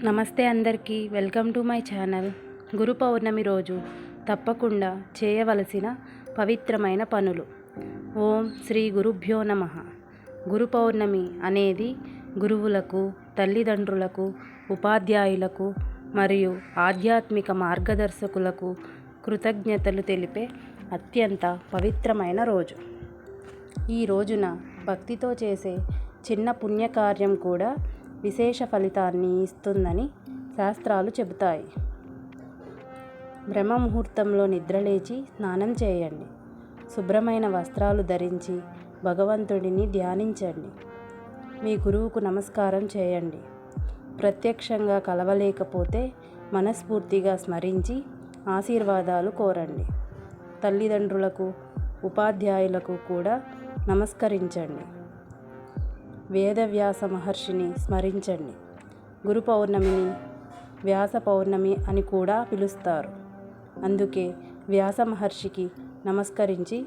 నమస్తే అందరికీ, welcome to my channel. గురు పౌర్ణమి రోజు తప్పకుండా చేయవలసిన పవిత్రమైన పనులు. ఓం శ్రీ గురుభ్యో నమః. గురు పౌర్ణమి అనేది గురువులకు, తల్లిదండ్రులకు, ఉపాధ్యాయులకు మరియు ఆధ్యాత్మిక మార్గదర్శకులకు కృతజ్ఞతలు తెలిపే అత్యంత పవిత్రమైన రోజు. ఈ రోజున భక్తితో చేసే చిన్న పుణ్యకార్యం కూడా విశేష ఫలితాన్ని ఇస్తుందని శాస్త్రాలు చెబుతాయి. బ్రహ్మ ముహూర్తంలో నిద్రలేచి స్నానం చేయండి. శుభ్రమైన వస్త్రాలు ధరించి భగవంతుడిని ధ్యానించండి. మీ గురువుకు నమస్కారం చేయండి. ప్రత్యక్షంగా కలవలేకపోతే మనస్ఫూర్తిగా స్మరించి ఆశీర్వాదాలు కోరండి. తల్లిదండ్రులకు, ఉపాధ్యాయులకు కూడా నమస్కరించండి. వేదవ్యాస మహర్షిని స్మరించండి. గురు పౌర్ణమిని వ్యాస పౌర్ణమి అని కూడా పిలుస్తారు. అందుకే వ్యాస మహర్షికి నమస్కరించి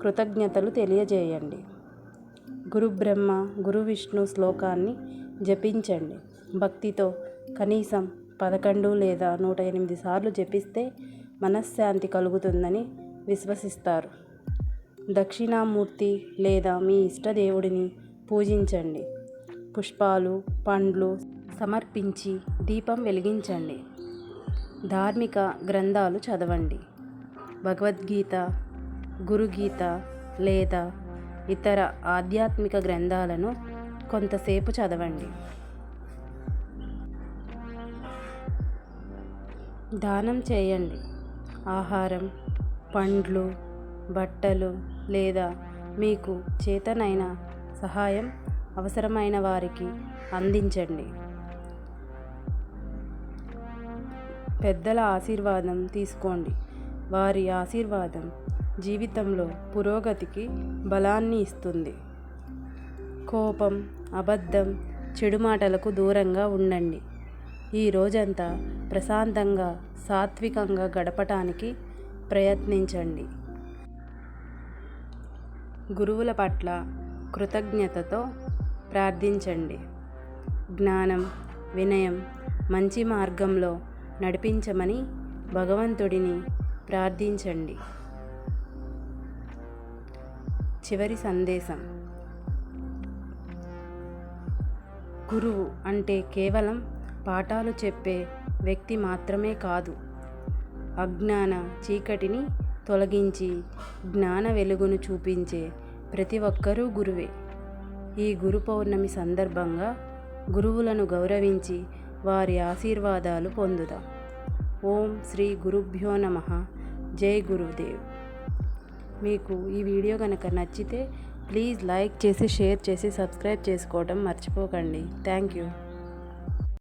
కృతజ్ఞతలు తెలియజేయండి. గురు బ్రహ్మ గురు విష్ణు శ్లోకాన్ని జపించండి. భక్తితో కనీసం 11 లేదా 108 సార్లు జపిస్తే మనశ్శాంతి కలుగుతుందని విశ్వసిస్తారు. దక్షిణామూర్తి లేదా మీ ఇష్టదేవుడిని పూజించండి. పుష్పాలు, పండ్లు సమర్పించి దీపం వెలిగించండి. ధార్మిక గ్రంథాలు చదవండి. భగవద్గీత, గురుగీత లేదా ఇతర ఆధ్యాత్మిక గ్రంథాలను కొంతసేపు చదవండి. దానం చేయండి. ఆహారం, పండ్లు, బట్టలు లేదా మీకు చేతనైన సహాయం అవసరమైన వారికి అందించండి. పెద్దల ఆశీర్వాదం తీసుకోండి. వారి ఆశీర్వాదం జీవితంలో పురోగతికి బలాన్ని ఇస్తుంది. కోపం, అబద్ధం, చెడు మాటలకు దూరంగా ఉండండి. ఈ రోజంతా ప్రశాంతంగా, సాత్వికంగా గడపటానికి ప్రయత్నించండి. గురువుల పట్ల కృతజ్ఞతతో ప్రార్థించండి. జ్ఞానం, వినయం, మంచి మార్గంలో నడిపించమని భగవంతుడిని ప్రార్థించండి. చివరి సందేశం. గురువు అంటే కేవలం పాఠాలు చెప్పే వ్యక్తి మాత్రమే కాదు. అజ్ఞాన చీకటిని తొలగించి జ్ఞాన వెలుగును చూపించే ప్రతి ఒక్కరూ గురువే. ఈ గురు పౌర్ణమి సందర్భంగా గురువులను గౌరవించి వారి ఆశీర్వాదాలు పొందుదాం. ఓం శ్రీ గురుభ్యో నమః. జై గురుదేవ్. మీకు ఈ వీడియో కనుక నచ్చితే ప్లీజ్ లైక్ చేసి, షేర్ చేసి, సబ్స్క్రైబ్ చేసుకోవడం మర్చిపోకండి. Thank you.